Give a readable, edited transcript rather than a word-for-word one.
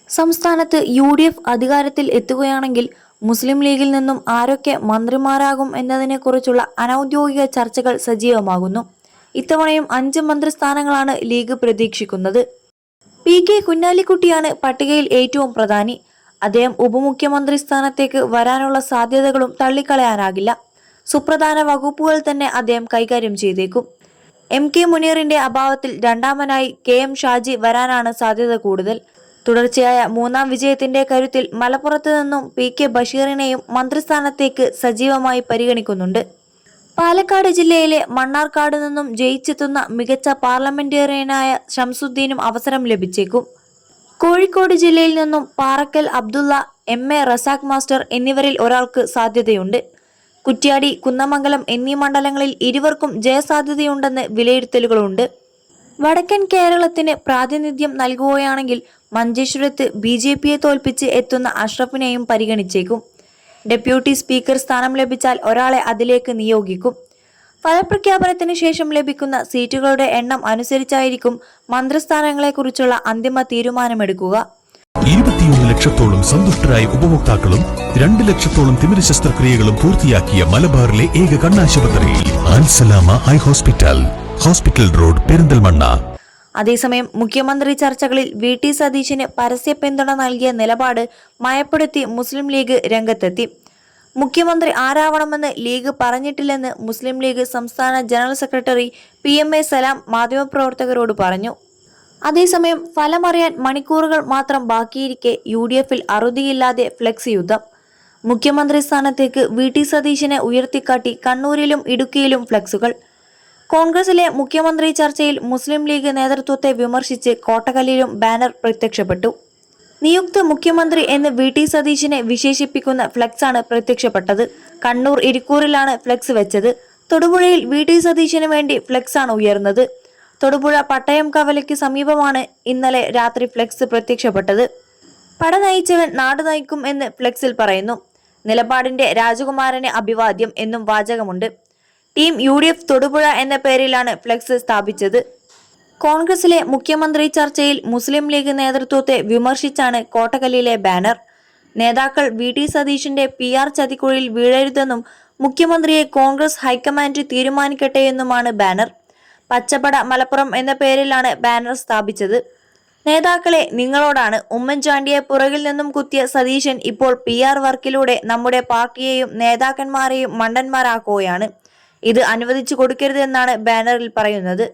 സംസ്ഥാനത്ത് UDF അധികാരത്തിൽ എത്തുകയാണെങ്കിൽ മുസ്ലിം ലീഗിൽ നിന്നും ആരൊക്കെ മന്ത്രിമാരാകും എന്നതിനെക്കുറിച്ചുള്ള അനൗദ്യോഗിക ചർച്ചകൾ സജീവമാകുന്നു. ഇത്തവണയും 5 മന്ത്രിസ്ഥാനങ്ങളാണ് ലീഗ് പ്രതീക്ഷിക്കുന്നത്. PK കുഞ്ഞാലിക്കുട്ടിയാണ് പട്ടികയിൽ ഏറ്റവും പ്രധാനി. അദ്ദേഹം ഉപമുഖ്യമന്ത്രി സ്ഥാനത്തേക്ക് വരാനുള്ള സാധ്യതകളും തള്ളിക്കളയാനാകില്ല. സുപ്രധാന വകുപ്പുകൾ തന്നെ അദ്ദേഹം കൈകാര്യം ചെയ്തേക്കും. MK മുനീറിന്റെ അഭാവത്തിൽ രണ്ടാമനായി KM ഷാജി വരാനാണ് സാധ്യത കൂടുതൽ. തുടർച്ചയായ 3ാം വിജയത്തിന്റെ കരുത്തിൽ മലപ്പുറത്ത് നിന്നും PK ബഷീറിനെയും മന്ത്രിസ്ഥാനത്തേക്ക് സജീവമായി പരിഗണിക്കുന്നുണ്ട്. പാലക്കാട് ജില്ലയിലെ മണ്ണാർക്കാട് നിന്നും ജയിച്ചെത്തുന്ന മികച്ച പാർലമെന്റേറിയനായ ഷംസുദ്ദീനും അവസരം ലഭിച്ചേക്കും. കോഴിക്കോട് ജില്ലയിൽ നിന്നും പാറക്കൽ അബ്ദുള്ള, MA റസാഖ് മാസ്റ്റർ എന്നിവരിൽ ഒരാൾക്ക് സാധ്യതയുണ്ട്. കുറ്റ്യാടി, കുന്നമംഗലം എന്നീ മണ്ഡലങ്ങളിൽ ഇരുവർക്കും ജയസാധ്യതയുണ്ടെന്ന് വിലയിരുത്തലുകളുണ്ട്. വടക്കൻ കേരളത്തിന് പ്രാതിനിധ്യം നൽകുകയാണെങ്കിൽ മഞ്ചേശ്വരത്ത് BJPയെ തോൽപ്പിച്ച് എത്തുന്ന അഷ്റഫിനെയും പരിഗണിച്ചേക്കും. ഡെപ്യൂട്ടി സ്പീക്കർ സ്ഥാനം ലഭിച്ചാൽ ഒരാളെ അതിലേക്ക് നിയോഗിക്കും. ഫലപ്രഖ്യാപനത്തിന് ശേഷം ലഭിക്കുന്ന സീറ്റുകളുടെ എണ്ണം അനുസരിച്ചായിരിക്കും മന്ത്രിസ്ഥാനങ്ങളെക്കുറിച്ചുള്ള അന്തിമ തീരുമാനമെടുക്കുക. 21 ലക്ഷത്തോളം സന്തുഷ്ടരായ ഉപഭോക്താക്കളും 2 ലക്ഷത്തോളം തിമിര ശസ്ത്രക്രിയകളും പൂർത്തിയാക്കിയ മലബാറിലെ ഏക കണ്ണാശുപത്രി Al Salama eye hospital, hospital road, Perinthalmanna. അതേസമയം മുഖ്യമന്ത്രി ചർച്ചകളിൽ VT സതീശന് പരസ്യ പിന്തുണ നൽകിയ നിലപാട് മയപ്പെടുത്തി മുസ്ലിം ലീഗ് രംഗത്തെത്തി. മുഖ്യമന്ത്രി ആരാവണമെന്ന് ലീഗ് പറഞ്ഞിട്ടില്ലെന്ന് മുസ്ലിം ലീഗ് സംസ്ഥാന ജനറൽ സെക്രട്ടറി PMA സലാം മാധ്യമപ്രവർത്തകരോട് പറഞ്ഞു. അതേസമയം ഫലമറിയാൻ മണിക്കൂറുകൾ മാത്രം ബാക്കിയിരിക്കെ UDFൽ അറുതിയില്ലാതെ ഫ്ലെക്സ് യുദ്ധം. മുഖ്യമന്ത്രി സ്ഥാനത്തേക്ക് VT സതീശനെ ഉയർത്തിക്കാട്ടി കണ്ണൂരിലും ഇടുക്കിയിലും ഫ്ലെക്സുകൾ. കോൺഗ്രസിലെ മുഖ്യമന്ത്രി ചർച്ചയിൽ മുസ്ലിം ലീഗ് നേതൃത്വത്തെ വിമർശിച്ച് കോട്ടകല്ലിലും ബാനർ പ്രത്യക്ഷപ്പെട്ടു. നിയുക്ത മുഖ്യമന്ത്രി എന്ന് VT സതീശനെ വിശേഷിപ്പിക്കുന്ന ഫ്ലെക്സാണ് പ്രത്യക്ഷപ്പെട്ടത്. കണ്ണൂർ, ഇരിക്കൂറിലാണ് ഫ്ലെക്സ് വെച്ചത്. തൊടുപുഴയിൽ VT സതീശന് വേണ്ടി ഫ്ലെക്സാണ് ഉയർന്നത്. തൊടുപുഴ പട്ടയം കവലയ്ക്ക് സമീപമാണ് ഇന്നലെ രാത്രി ഫ്ലെക്സ് പ്രത്യക്ഷപ്പെട്ടത്. പട നയിച്ചവൻ നാട് നയിക്കും എന്ന് ഫ്ലെക്സിൽ പറയുന്നു. നിലപാടിന്റെ രാജകുമാരന് അഭിവാദ്യം എന്നും വാചകമുണ്ട്. ടീം UDF തൊടുപുഴ എന്ന പേരിലാണ് ഫ്ലെക്സ് സ്ഥാപിച്ചത്. കോൺഗ്രസിലെ മുഖ്യമന്ത്രി ചർച്ചയിൽ മുസ്ലിം ലീഗ് നേതൃത്വത്തെ വിമർശിച്ചാണ് കോട്ടകല്ലിലെ ബാനർ. നേതാക്കൾ VT സതീശന്റെ PR ചതിക്കുഴിയിൽ വീഴരുതെന്നും മുഖ്യമന്ത്രിയെ കോൺഗ്രസ് ഹൈക്കമാൻഡ് തീരുമാനിക്കട്ടെയെന്നുമാണ് ബാനർ. പച്ചപ്പട മലപ്പുറം എന്ന പേരിലാണ് ബാനർ സ്ഥാപിച്ചത്. നേതാക്കളെ, നിങ്ങളോടാണ്. ഉമ്മൻചാണ്ടിയെ പുറകിൽ നിന്നും കുത്തിയ സതീശൻ ഇപ്പോൾ PR വർക്കിലൂടെ നമ്മുടെ പാർട്ടിയെയും നേതാക്കന്മാരെയും മണ്ടന്മാരാക്കുകയാണ്. ഇത് അനുവദിച്ചു കൊടുക്കരുതെന്നാണ് ബാനറിൽ പറയുന്നത്.